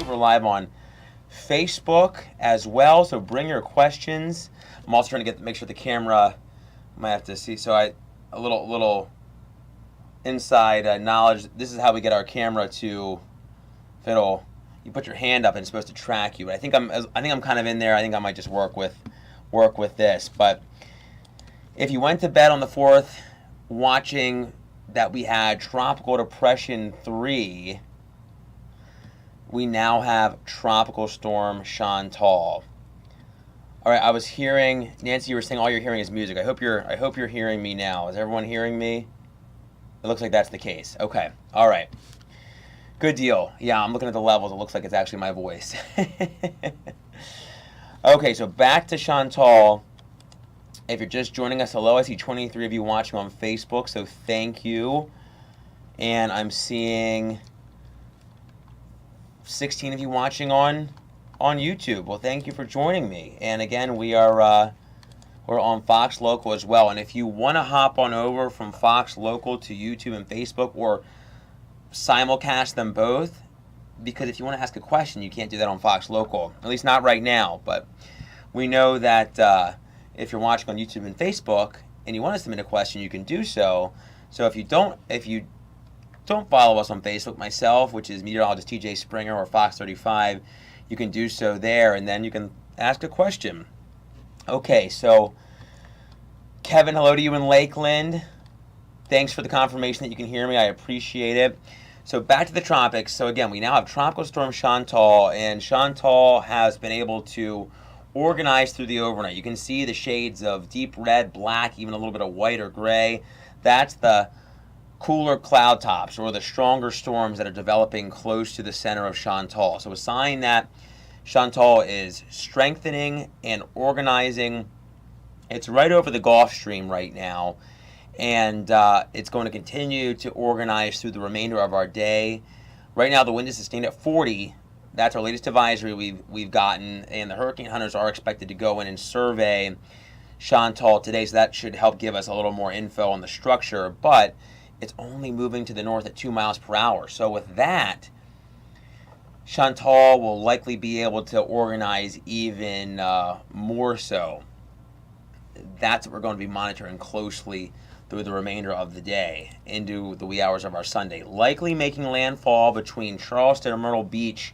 We're live on Facebook as well, so bring your questions. I'm also trying to make sure the camera, I might have to see, so a little inside knowledge. This is how we get our camera to, you put your hand up and it's supposed to track you. But I think I'm kind of in there. I think I might just work with this. But if you went to bed on the 4th watching that we had Tropical Depression 3, we now have Tropical Storm Chantal. All right, I was hearing, Nancy, you were saying all you're hearing is music. I hope you're hearing me now. Is everyone hearing me? It looks like that's the case. Okay, all right. Good deal. Yeah, I'm looking at the levels. It looks like it's actually my voice. Okay, so back to Chantal. If you're just joining us, hello. I see 23 of you watching on Facebook, so thank you. And I'm seeing 16 of you watching on YouTube. Well, thank you for joining me. And again, we're on Fox Local as well. And if you want to hop on over from Fox Local to YouTube and Facebook, or simulcast them both, because if you want to ask a question, you can't do that on Fox Local, at least not right now. But we know that if you're watching on YouTube and Facebook and you want to submit a question, you can do so. So if you don't follow us on Facebook, myself, which is Meteorologist T.J. Springer, or Fox 35, you can do so there, and then you can ask a question. Okay, so Kevin, hello to you in Lakeland. Thanks for the confirmation that you can hear me. I appreciate it. So back to the tropics. So again, we now have Tropical Storm Chantal, and Chantal has been able to organize through the overnight. You can see the shades of deep red, black, even a little bit of white or gray. That's the cooler cloud tops, or the stronger storms that are developing close to the center of Chantal. So a sign that Chantal is strengthening and organizing. It's right over the Gulf Stream right now, and it's going to continue to organize through the remainder of our day. Right now, the wind is sustained at 40. That's our latest advisory we've gotten, and the hurricane hunters are expected to go in and survey Chantal today, so that should help give us a little more info on the structure. But it's only moving to the north at 2 miles per hour. So with that, Chantal will likely be able to organize even more so. That's what we're going to be monitoring closely through the remainder of the day into the wee hours of our Sunday. Likely making landfall between Charleston and Myrtle Beach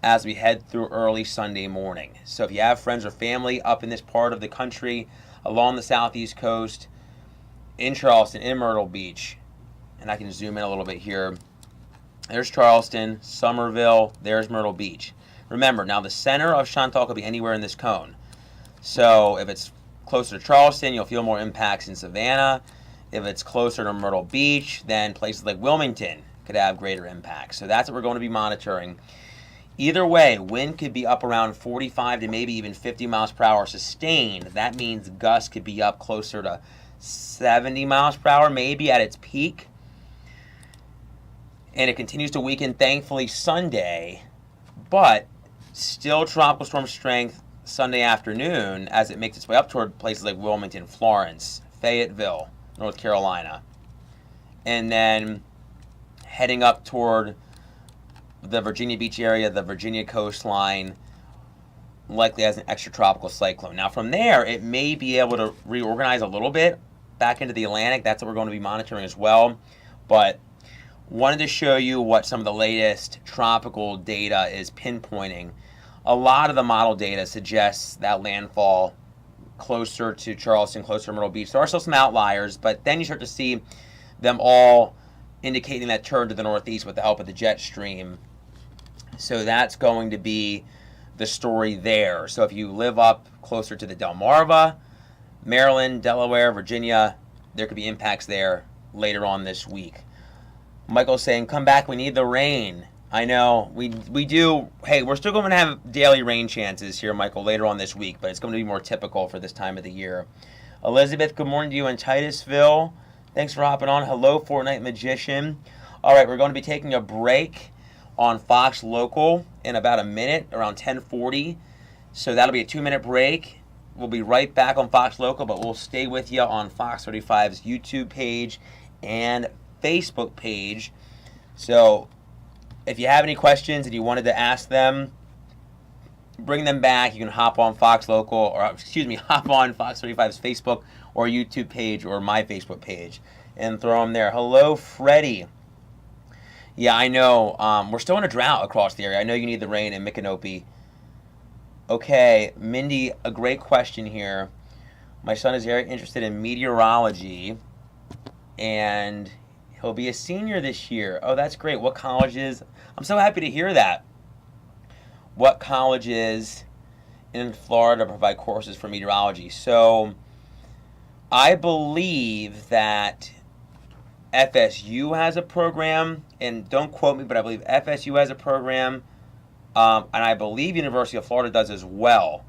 as we head through early Sunday morning. So if you have friends or family up in this part of the country, along the southeast coast, in Charleston, in Myrtle Beach, and I can zoom in a little bit here. There's Charleston, Somerville, there's Myrtle Beach. Remember, now the center of Chantal could be anywhere in this cone. So if it's closer to Charleston, you'll feel more impacts in Savannah. If it's closer to Myrtle Beach, then places like Wilmington could have greater impacts. So that's what we're going to be monitoring. Either way, wind could be up around 45 to maybe even 50 miles per hour sustained. That means gusts could be up closer to 70 miles per hour, maybe at its peak. And it continues to weaken, thankfully, Sunday, but still tropical storm strength Sunday afternoon as it makes its way up toward places like Wilmington, Florence, Fayetteville, North Carolina, and then heading up toward the Virginia Beach area, the Virginia coastline, likely as an extratropical cyclone. Now from there, it may be able to reorganize a little bit back into the Atlantic. That's what we're going to be monitoring as well. But wanted to show you what some of the latest tropical data is pinpointing. A lot of the model data suggests that landfall closer to Charleston, closer to Myrtle Beach. There are still some outliers, but then you start to see them all indicating that turn to the northeast with the help of the jet stream. So that's going to be the story there. So if you live up closer to the Delmarva, Maryland, Delaware, Virginia, there could be impacts there later on this week. Michael's saying, come back, we need the rain. I know, we do. Hey, we're still going to have daily rain chances here, Michael, later on this week, but it's going to be more typical for this time of the year. Elizabeth, good morning to you in Titusville. Thanks for hopping on. Hello, Fortnite Magician. All right, we're going to be taking a break on Fox Local in about a minute, around 10:40. So that'll be a 2-minute break. We'll be right back on Fox Local, but we'll stay with you on Fox 35's YouTube page and Facebook page. So if you have any questions and you wanted to ask them, bring them back. You can hop on Fox Local, or hop on Fox 35's Facebook or YouTube page or my Facebook page and throw them there. Hello, Freddie. Yeah, I know. We're still in a drought across the area. I know you need the rain in Micanopy. Okay, Mindy, a great question here. My son is very interested in meteorology, and he'll be a senior this year. Oh, that's great. What colleges? I'm so happy to hear that. What colleges in Florida provide courses for meteorology? So, I believe that FSU has a program, and don't quote me, but I believe FSU has a program, and I believe University of Florida does as well.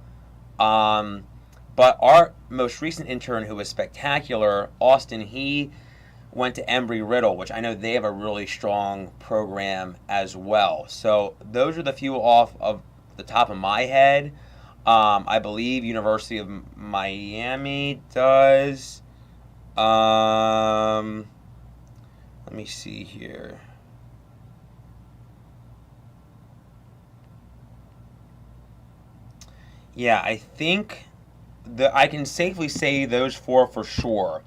But our most recent intern, who was spectacular, Austin, he went to Embry-Riddle, which I know they have a really strong program as well. So those are the few off of the top of my head. I believe University of Miami does. Let me see here. Yeah, I think I can safely say those four for sure.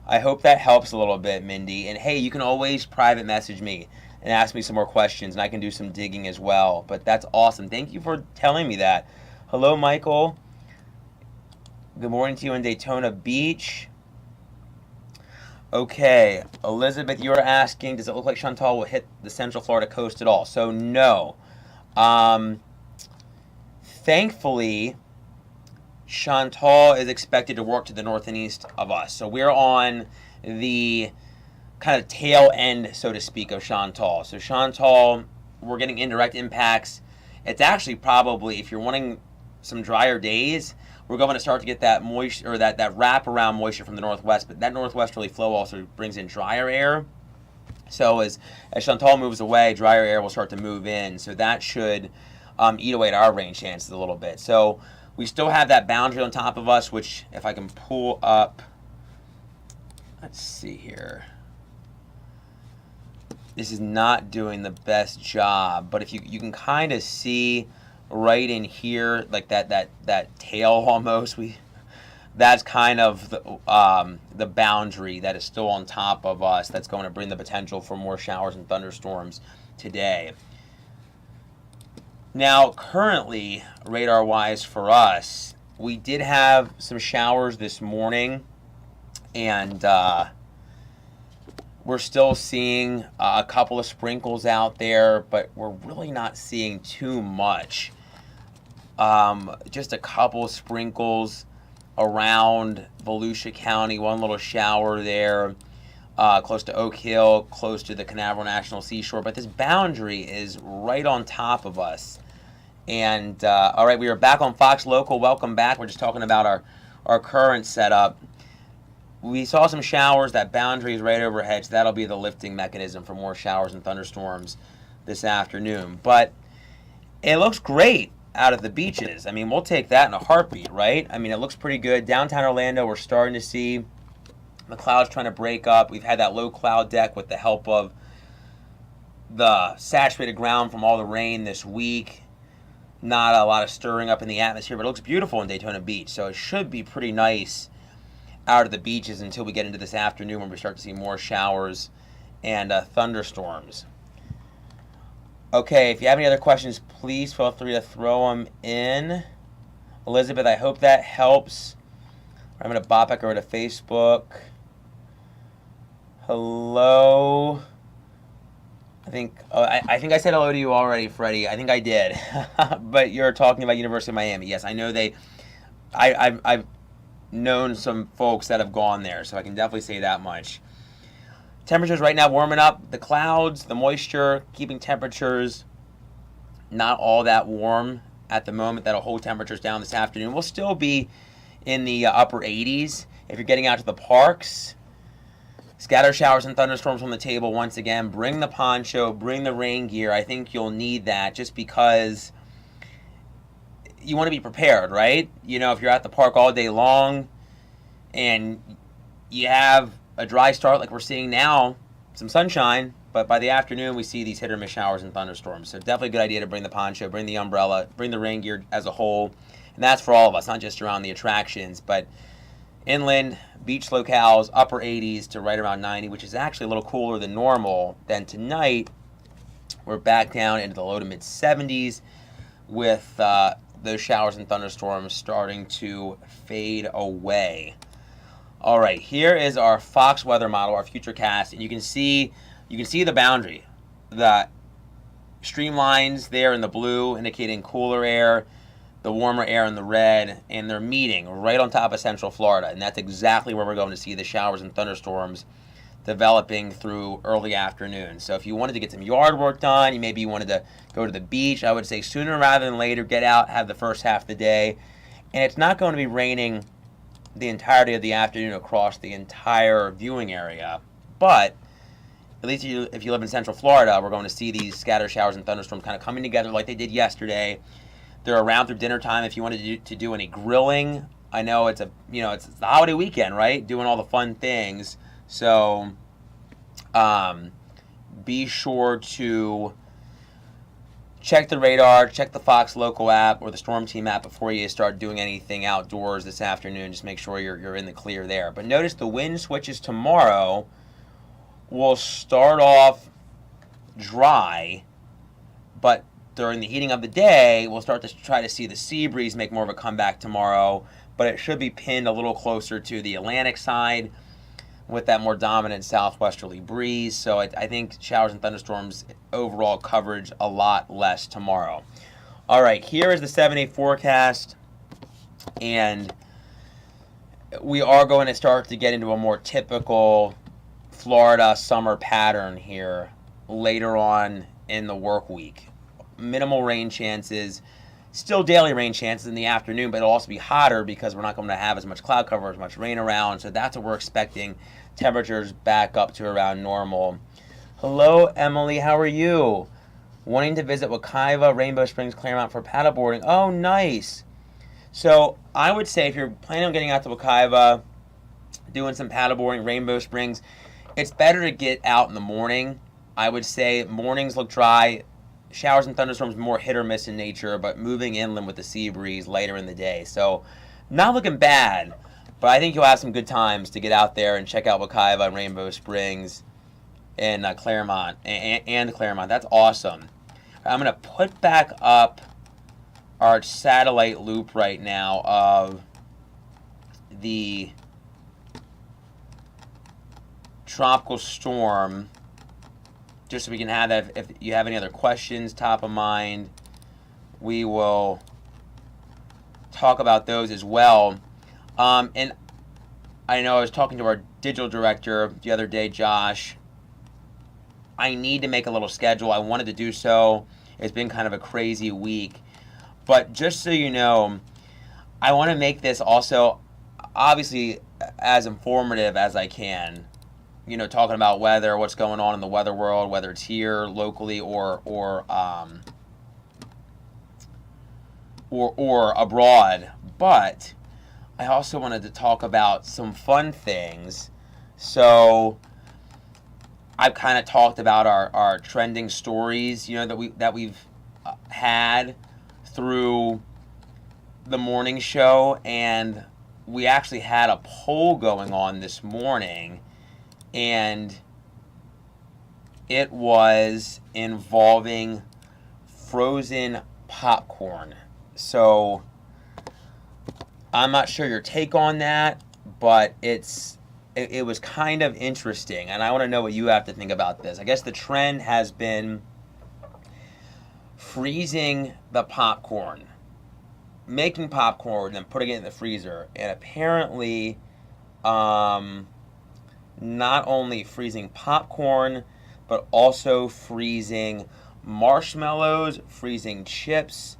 I hope that helps a little bit, Mindy. And hey, you can always private message me and ask me some more questions, and I can do some digging as well. But that's awesome. Thank you for telling me that. Hello, Michael. Good morning to you in Daytona Beach. Okay, Elizabeth, you were asking, does it look like Chantal will hit the Central Florida coast at all? So, no. Thankfully, Chantal is expected to work to the north and east of us. So we're on the kind of tail end, so to speak, of Chantal. So Chantal, we're getting indirect impacts. It's actually probably, if you're wanting some drier days, we're going to start to get that moisture, or that wraparound moisture from the northwest. But that northwesterly flow also brings in drier air. So as Chantal moves away, drier air will start to move in. So that should eat away at our rain chances a little bit. So we still have that boundary on top of us, which if I can pull up, let's see here. This is not doing the best job, but if you can kind of see right in here, like that tail almost, that's kind of the boundary that is still on top of us. That's going to bring the potential for more showers and thunderstorms today. Now, currently, radar-wise for us, we did have some showers this morning, and we're still seeing a couple of sprinkles out there, but we're really not seeing too much. Just a couple of sprinkles around Volusia County, one little shower there, close to Oak Hill, close to the Canaveral National Seashore, but this boundary is right on top of us. And all right, we are back on Fox Local. Welcome back. We're just talking about our current setup. We saw some showers. That boundary is right overhead, so that'll be the lifting mechanism for more showers and thunderstorms this afternoon. But it looks great out at the beaches. I mean, we'll take that in a heartbeat, right? I mean, it looks pretty good. Downtown Orlando, we're starting to see the clouds trying to break up. We've had that low cloud deck with the help of the saturated ground from all the rain this week. Not a lot of stirring up in the atmosphere, but it looks beautiful in Daytona Beach. So it should be pretty nice out of the beaches until we get into this afternoon when we start to see more showers and thunderstorms. Okay, if you have any other questions, please feel free to throw them in. Elizabeth, I hope that helps. I'm going to bop back over to Facebook. Hello. I think I said hello to you already, Freddie. I think I did. But you're talking about University of Miami. Yes, I know I've known some folks that have gone there, so I can definitely say that much. Temperatures right now warming up. The clouds, the moisture, keeping temperatures not all that warm at the moment. That'll hold temperatures down this afternoon. We'll still be in the upper 80s. If you're getting out to the parks, scatter showers and thunderstorms on the table once again. Bring the poncho, bring the rain gear. I think you'll need that just because you want to be prepared, right? You know, if you're at the park all day long and you have a dry start like we're seeing now, some sunshine, But by the afternoon, we see these hit or miss showers and thunderstorms. So definitely a good idea to bring the poncho, bring the umbrella, bring the rain gear as a whole. And that's for all of us, not just around the attractions, but inland, beach locales, upper 80s to right around 90, which is actually a little cooler than normal. Then tonight, we're back down into the low to mid 70s with those showers and thunderstorms starting to fade away. All right, here is our Fox weather model, our futurecast, and you can see the boundary. The streamlines there in the blue indicating cooler air, the warmer air in the red, and they're meeting right on top of Central Florida, and that's exactly where we're going to see the showers and thunderstorms developing through early afternoon. So if you wanted to get some yard work done, maybe you wanted to go to the beach, I would say sooner rather than later, get out, have the first half of the day. And it's not going to be raining the entirety of the afternoon across the entire viewing area. But at least if you live in Central Florida, we're going to see these scattered showers and thunderstorms kind of coming together like they did yesterday. They're around through dinner time. If you wanted to do any grilling, I know it's the holiday weekend, right? Doing all the fun things. So be sure to check the radar, check the Fox Local app or the Storm Team app before you start doing anything outdoors this afternoon. Just make sure you're in the clear there. But notice the wind switches tomorrow will start off dry, but during the heating of the day, we'll start to try to see the sea breeze make more of a comeback tomorrow, but it should be pinned a little closer to the Atlantic side with that more dominant southwesterly breeze. So I think showers and thunderstorms overall coverage a lot less tomorrow. All right, here is the 7-day forecast, and we are going to start to get into a more typical Florida summer pattern here later on in the work week. Minimal rain chances, still daily rain chances in the afternoon, but it'll also be hotter because we're not going to have as much cloud cover, as much rain around. So that's what we're expecting. Temperatures back up to around normal. Hello, Emily. How are you? Wanting to visit Wekiva, Rainbow Springs, Claremont for paddleboarding. Oh, nice. So I would say if you're planning on getting out to Wekiva, doing some paddleboarding, Rainbow Springs, it's better to get out in the morning. I would say mornings look dry. Showers and thunderstorms more hit or miss in nature, but moving inland with the sea breeze later in the day. So not looking bad, but I think you'll have some good times to get out there and check out Wekiva and Rainbow Springs and Claremont and Claremont. That's awesome. I'm going to put back up our satellite loop right now of the tropical storm, just so we can have that. If you have any other questions top of mind, we will talk about those as well. And I know I was talking to our digital director the other day, Josh. I need to make a little schedule. I wanted to do so. It's been kind of a crazy week. But just so you know, I want to make this also obviously as informative as I can. You know, talking about weather, what's going on in the weather world, whether it's here locally or abroad. But I also wanted to talk about some fun things. So I've kind of talked about our trending stories, you know, that we've had through the morning show, and we actually had a poll going on this morning, and it was involving frozen popcorn. So I'm not sure your take on that, but it was kind of interesting, and I want to know what you have to think about this. I guess the trend has been freezing the popcorn, making popcorn and putting it in the freezer, and apparently not only freezing popcorn, but also freezing marshmallows, freezing chips,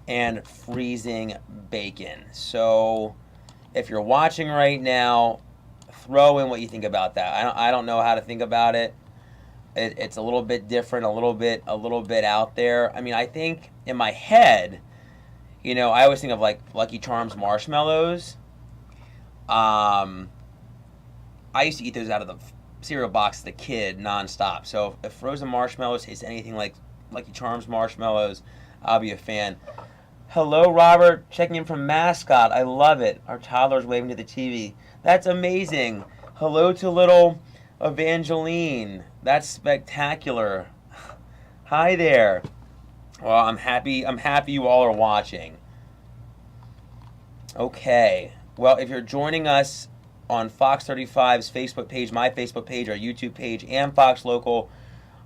and freezing bacon. So if you're watching right now, throw in what you think about that. I don't know how to think about it. It's a little bit different, a little bit out there. I mean, I think in my head, you know, I always think of like Lucky Charms marshmallows. I used to eat those out of the cereal box as a kid nonstop. So if frozen marshmallows taste anything like Lucky Charms marshmallows, I'll be a fan. Hello, Robert. Checking in from Mascot. I love it. Our toddler's waving to the TV. That's amazing. Hello to little Evangeline. That's spectacular. Hi there. Well, I'm happy you all are watching. Okay. Well, if you're joining us on Fox 35's Facebook page, my Facebook page, our YouTube page, and Fox Local,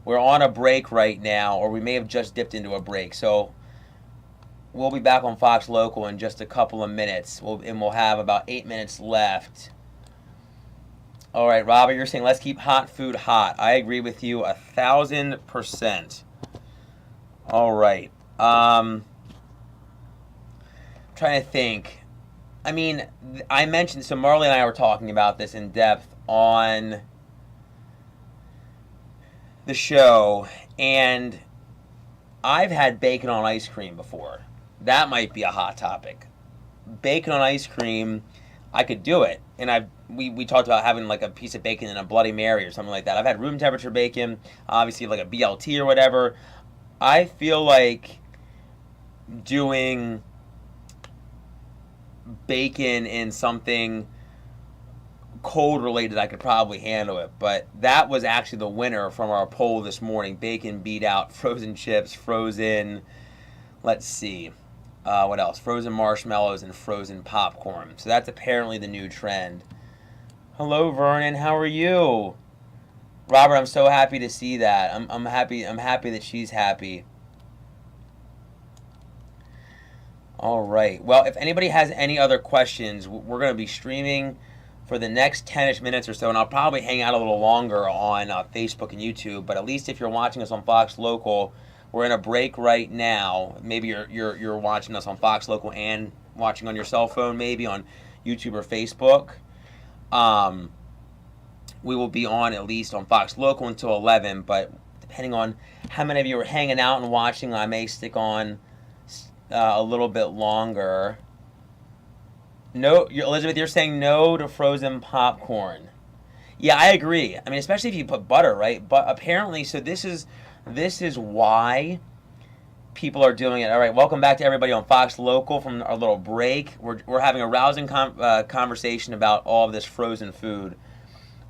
we're on a break right now, or we may have just dipped into a break. So we'll be back on Fox Local in just a couple of minutes, and we'll have about 8 minutes left. All right, Robert, you're saying let's keep hot food hot. I agree with you 1,000%. All right. Trying to think. I mean, I mentioned, so Marley and I were talking about this in depth on the show, and I've had bacon on ice cream before. That might be a hot topic. Bacon on ice cream, I could do it. And we talked about having like a piece of bacon in a Bloody Mary or something like that. I've had room temperature bacon, obviously like a BLT or whatever. I feel like doing bacon in something cold related, I could probably handle it. But that was actually the winner from our poll this morning. Bacon beat out frozen chips, frozen, let's see, what else? Frozen marshmallows and frozen popcorn. So that's apparently the new trend. Hello, Vernon. How are you? Robert, I'm so happy to see that. I'm happy that she's happy. All right. Well, if anybody has any other questions, we're going to be streaming for the next 10-ish minutes or so, and I'll probably hang out a little longer on Facebook and YouTube. But at least if you're watching us on Fox Local, we're in a break right now. Maybe you're watching us on Fox Local and watching on your cell phone, maybe on YouTube or Facebook. We will be on at least on Fox Local until 11, but depending on how many of you are hanging out and watching, I may stick on a little bit longer. No, Elizabeth, you're saying no to frozen popcorn. Yeah, I agree. I mean, especially if you put butter, right? But apparently, so this is why people are doing it. All right, welcome back to everybody on Fox Local from our little break. We're having a rousing conversation about all of this frozen food.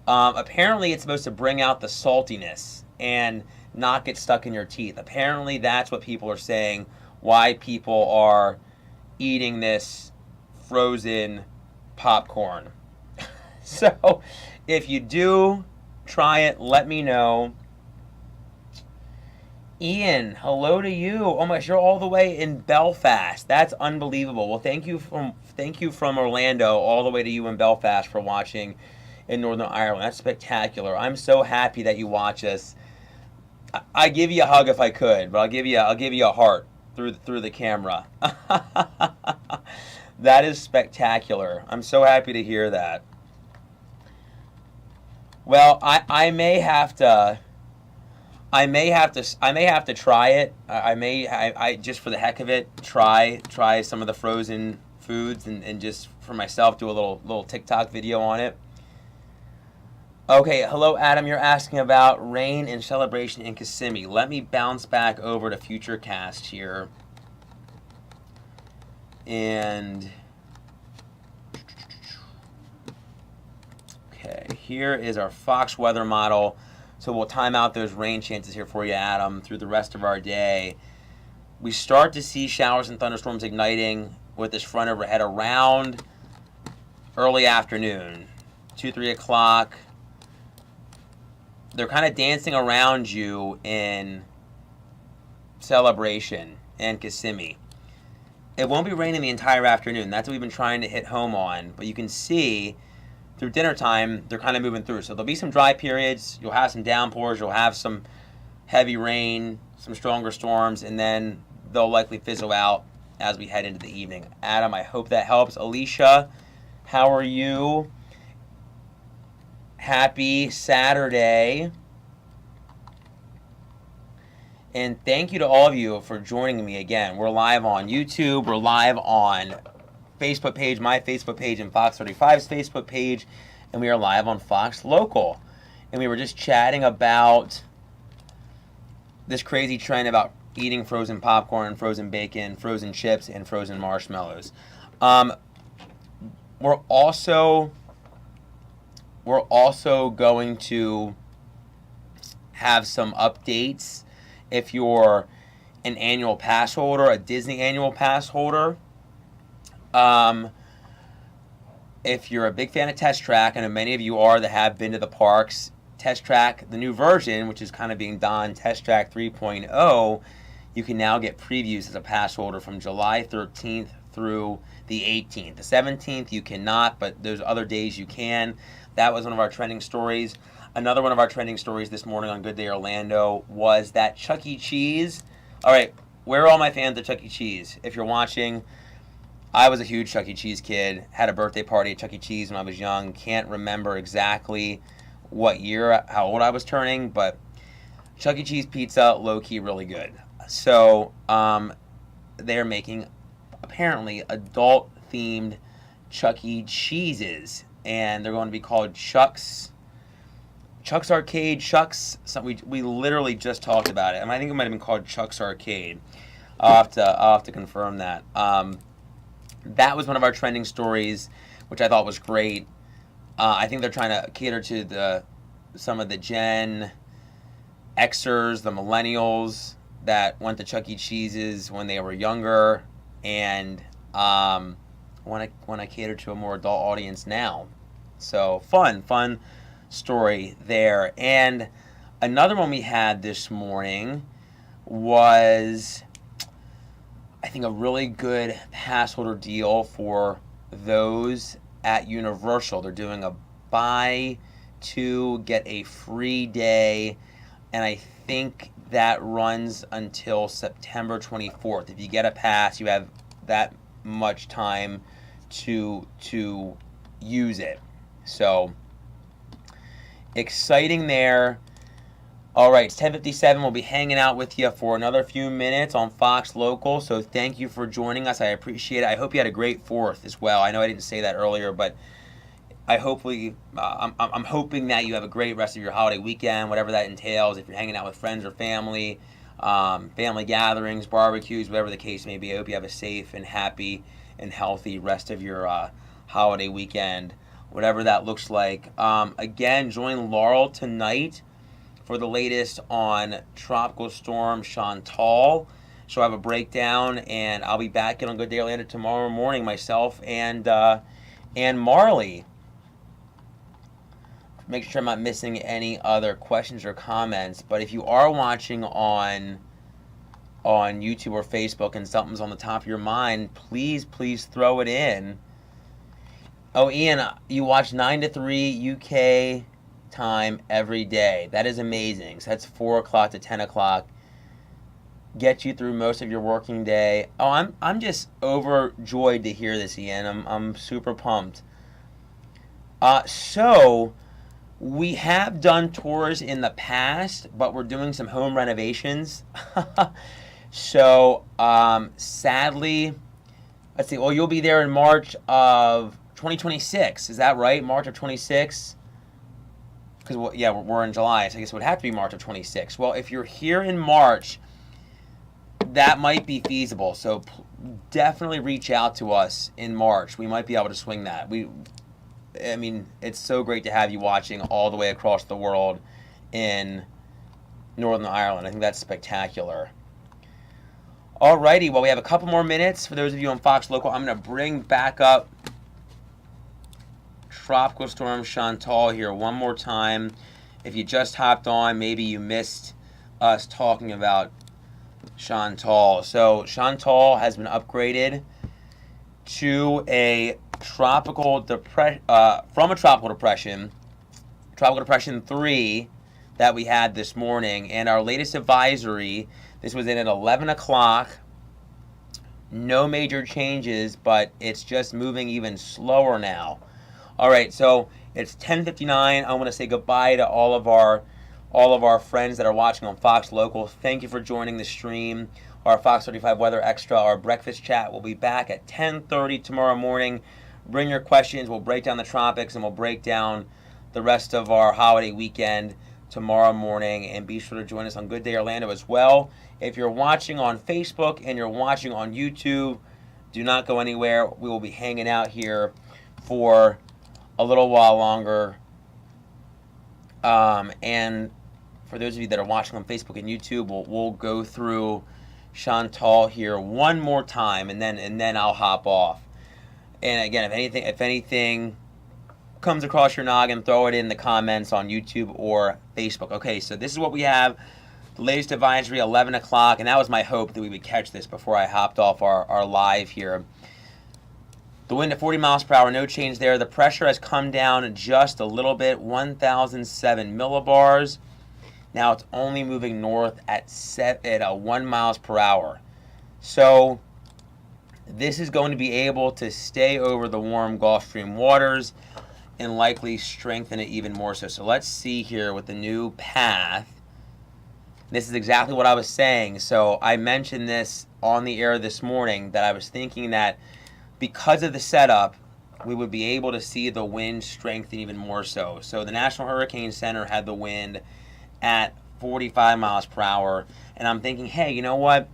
Apparently, it's supposed to bring out the saltiness and not get stuck in your teeth. Apparently, that's what people are saying, why people are eating this frozen popcorn. So, if you do try it, let me know. Ian, hello to you. Oh my gosh, you're all the way in Belfast. That's unbelievable. Well, thank you from Orlando all the way to you in Belfast for watching in Northern Ireland. That's spectacular. I'm so happy that you watch us. I give you a hug if I could, but I'll give you a heart through the camera. That is spectacular. I'm so happy to hear that. Well, I may have to try it. I just for the heck of it try some of the frozen foods and just for myself do a little TikTok video on it. Okay, hello Adam, you're asking about rain and celebration in Kissimmee. Let me bounce back over to Futurecast here. And okay, here is our Fox weather model. So we'll time out those rain chances here for you, Adam, through the rest of our day. We start to see showers and thunderstorms igniting with this front overhead around early afternoon, 2, 3 o'clock. They're kind of dancing around you in Celebration and Kissimmee. It won't be raining the entire afternoon. That's what we've been trying to hit home on. But you can see through dinner time, they're kind of moving through. So there'll be some dry periods. You'll have some downpours. You'll have some heavy rain, some stronger storms, and then they'll likely fizzle out as we head into the evening. Adam, I hope that helps. Alicia, how are you? Happy Saturday. And thank you to all of you for joining me again. We're live on YouTube. We're live on Facebook page, my Facebook page, and Fox 35's Facebook page. And we are live on Fox Local. and we were just chatting about this crazy trend about eating frozen popcorn, frozen bacon, frozen chips, and frozen marshmallows. We're also going to have some updates. If you're an annual pass holder, a Disney annual pass holder, if you're a big fan of Test Track, I know many of you are that have been to the parks, Test Track, the new version, which is kind of being done, Test Track 3.0, you can now get previews as a pass holder from July 13th through the 18th. The 17th you cannot, but those other days you can. That was one of our trending stories. Another one of our trending stories this morning on Good Day Orlando was that Chuck E. Cheese. All right, where are all my fans of Chuck E. Cheese? If you're watching, I was a huge Chuck E. Cheese kid. Had a birthday party at Chuck E. Cheese when I was young. Can't remember exactly what year, how old I was turning, but Chuck E. Cheese pizza, low-key really good. So they're making, apparently, adult-themed Chuck E. Cheeses, and they're going to be called Chuck's Arcade, we literally just talked about it. I think it might have been called Chuck's Arcade. I'll have to confirm that. That was one of our trending stories, which I thought was great. I think they're trying to cater to some of the Gen Xers, the millennials that went to Chuck E. Cheese's when they were younger, and want to cater to a more adult audience now. So fun story there. And another one we had this morning was, I think, a really good pass holder deal for those at Universal. They're doing a buy two, get a free day, and I think that runs until September 24th. If you get a pass, you have that much time to use it. So exciting there. All right, it's 10:57. We'll be hanging out with you for another few minutes on Fox Local. So thank you for joining us. I appreciate it. I hope you had a great 4th as well. I know I didn't say that earlier, but I'm hoping that you have a great rest of your holiday weekend, whatever that entails. If you're hanging out with friends or family, family gatherings, barbecues, whatever the case may be, I hope you have a safe and happy and healthy rest of your holiday weekend, whatever that looks like. Again, join Laurel tonight for the latest on Tropical Storm Chantal. She'll have a breakdown, and I'll be back in on Good Day Orlando tomorrow morning, myself and Marley. Make sure I'm not missing any other questions or comments. But if you are watching on YouTube or Facebook and something's on the top of your mind, please throw it in. Oh, Ian, you watch 9 to 3 UK time every day. That is amazing. So that's 4 o'clock to 10 o'clock. Get you through most of your working day. Oh, I'm just overjoyed to hear this, Ian. I'm super pumped. So we have done tours in the past, but we're doing some home renovations. So sadly, let's see. Well, you'll be there in March of 2026. Is that right? March of 26? Because, yeah, we're in July, so I guess it would have to be March of 26. Well, if you're here in March, that might be feasible. So definitely reach out to us in March. We might be able to swing that. I mean, it's so great to have you watching all the way across the world in Northern Ireland. I think that's spectacular. Alrighty, well, we have a couple more minutes. For those of you on Fox Local, I'm going to bring back up Tropical Storm Chantal here one more time. If you just hopped on, maybe you missed us talking about Chantal. So Chantal has been upgraded to a tropical depression, from a tropical depression 3 that we had this morning. And our latest advisory, this was in at 11 o'clock. No major changes, but it's just moving even slower now. All right, so it's 10:59. I want to say goodbye to all of our friends that are watching on Fox Local. Thank you for joining the stream. Our Fox 35 Weather Extra, our breakfast chat will be back at 10:30 tomorrow morning. Bring your questions. We'll break down the tropics, and we'll break down the rest of our holiday weekend tomorrow morning, and be sure to join us on Good Day Orlando as well. If you're watching on Facebook and you're watching on YouTube, do not go anywhere. We will be hanging out here for a little while longer. And for those of you that are watching on Facebook and YouTube, we'll go through Chantal here one more time, and then I'll hop off. And again, if anything comes across your noggin, throw it in the comments on YouTube or Facebook. Okay, so this is what we have. The latest advisory, 11 o'clock, and that was my hope that we would catch this before I hopped off our live here. The wind at 40 miles per hour, no change there. The pressure has come down just a little bit, 1,007 millibars. Now it's only moving north at 1 miles per hour. So this is going to be able to stay over the warm Gulf Stream waters and likely strengthen it even more so. So let's see here with the new path. This is exactly what I was saying. So I mentioned this on the air this morning, that I was thinking that because of the setup, we would be able to see the wind strengthen even more so. So the National Hurricane Center had the wind at 45 miles per hour, and I'm thinking, hey, you know what?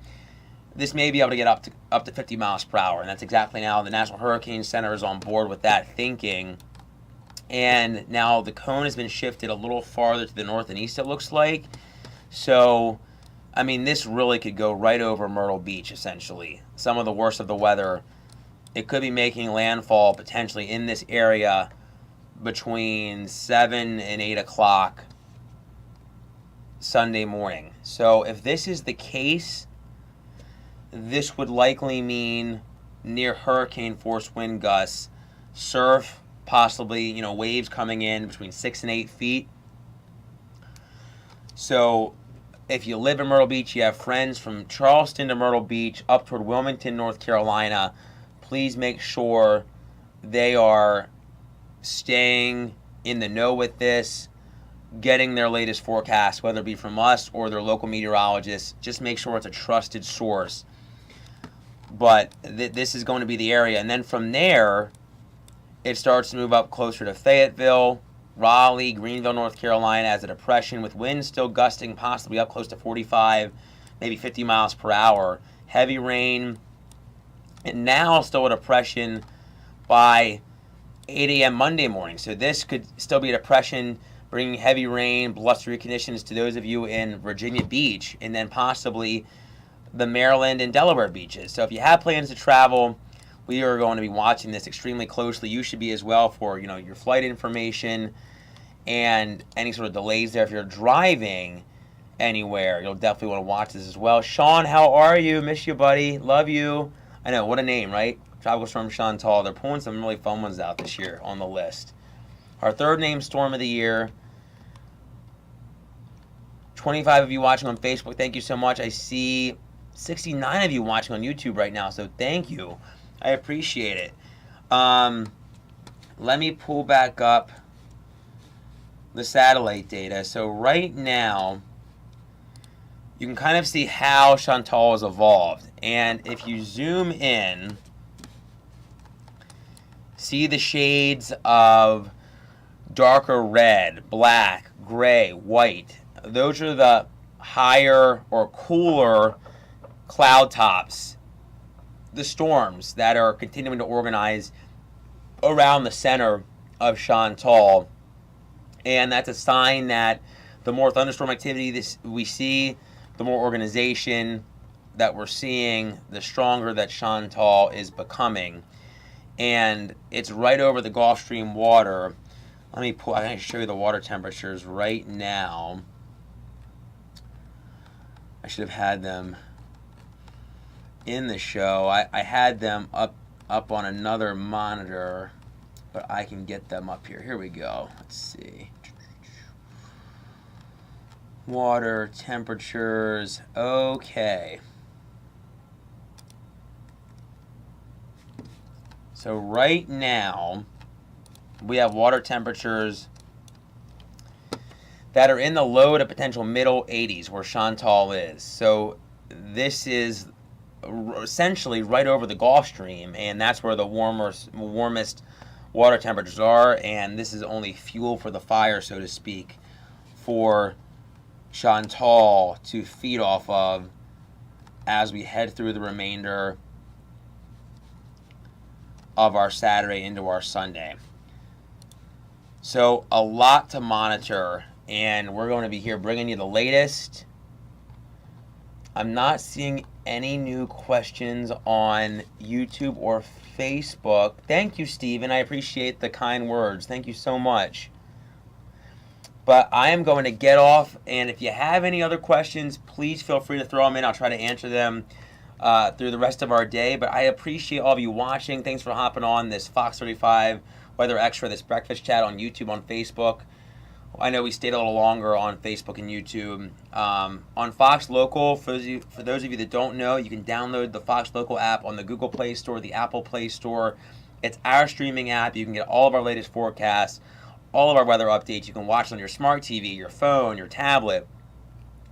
This may be able to get up to 50 miles per hour, and that's exactly now the National Hurricane Center is on board with that thinking. And now the cone has been shifted a little farther to the north and east, it looks like. So, I mean, this really could go right over Myrtle Beach, essentially. Some of the worst of the weather. It could be making landfall potentially in this area between 7 and 8 o'clock Sunday morning. So if this is the case, this would likely mean near hurricane force wind gusts, surf, possibly, waves coming in between 6 and 8 feet. So if you live in Myrtle Beach, you have friends from Charleston to Myrtle Beach up toward Wilmington, North Carolina, please make sure they are staying in the know with this, getting their latest forecast, whether it be from us or their local meteorologists. Just make sure it's a trusted source. But this is going to be the area. And then from there, it starts to move up closer to Fayetteville, Raleigh, Greenville, North Carolina as a depression, with winds still gusting possibly up close to 45, maybe 50 miles per hour. Heavy rain. And now still a depression by 8 a.m. Monday morning. So this could still be a depression, bringing heavy rain, blustery conditions to those of you in Virginia Beach, and then possibly the Maryland and Delaware beaches. So if you have plans to travel, we are going to be watching this extremely closely. You should be as well for your flight information and any sort of delays there. If you're driving anywhere, you'll definitely want to watch this as well. Sean, how are you? Miss you, buddy. Love you. I know, what a name, right? Tropical Storm Chantal. They're pulling some really fun ones out this year on the list. Our third named storm of the year. 25 of you watching on Facebook. Thank you so much. I see 69 of you watching on YouTube right now, so thank you. I appreciate it. Let me pull back up the satellite data. So right now, you can kind of see how Chantal has evolved. And if you zoom in, see the shades of darker red, black, gray, white. Those are the higher or cooler cloud tops, the storms that are continuing to organize around the center of Chantal. And that's a sign that the more thunderstorm activity we see, the more organization that we're seeing, the stronger that Chantal is becoming. And it's right over the Gulf Stream water. I'm going to show you the water temperatures right now. I should have had them in the show. I had them up on another monitor, but I can get them up here. Here we go. Let's see. Water temperatures. Okay. So right now, we have water temperatures that are in the low to potential middle 80s where Chantal is. So this is essentially right over the Gulf Stream, and that's where the warmest water temperatures are, and this is only fuel for the fire, so to speak, for Chantal to feed off of as we head through the remainder of our Saturday into our Sunday. So a lot to monitor, and we're going to be here bringing you the latest. I'm not seeing any new questions on YouTube or Facebook. Thank you, Stephen. I appreciate the kind words. Thank you so much. But I am going to get off, and if you have any other questions, please feel free to throw them in. I'll try to answer them through the rest of our day. But I appreciate all of you watching. Thanks for hopping on this Fox 35 Weather Extra, this breakfast chat on YouTube, on Facebook. I know we stayed a little longer on Facebook and YouTube. On Fox Local, for those of you that don't know, you can download the Fox Local app on the Google Play Store, the Apple Play Store. It's our streaming app. You can get all of our latest forecasts, all of our weather updates. You can watch it on your smart TV, your phone, your tablet,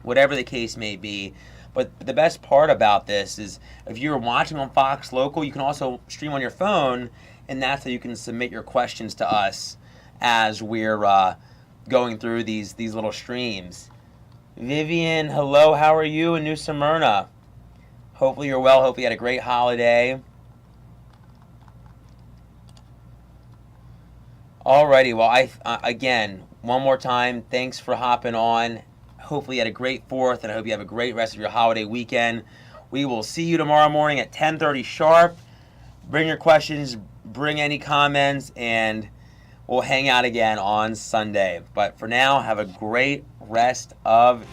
whatever the case may be. But the best part about this is if you're watching on Fox Local, you can also stream on your phone, and that's how you can submit your questions to us as we're going through these little streams. Vivian, hello, how are you in New Smyrna? Hopefully you're well. Hope you had a great holiday. Alrighty, well, again, one more time, thanks for hopping on. Hopefully you had a great 4th, and I hope you have a great rest of your holiday weekend. We will see you tomorrow morning at 10:30 sharp. Bring your questions, bring any comments, and we'll hang out again on Sunday. But for now, have a great rest of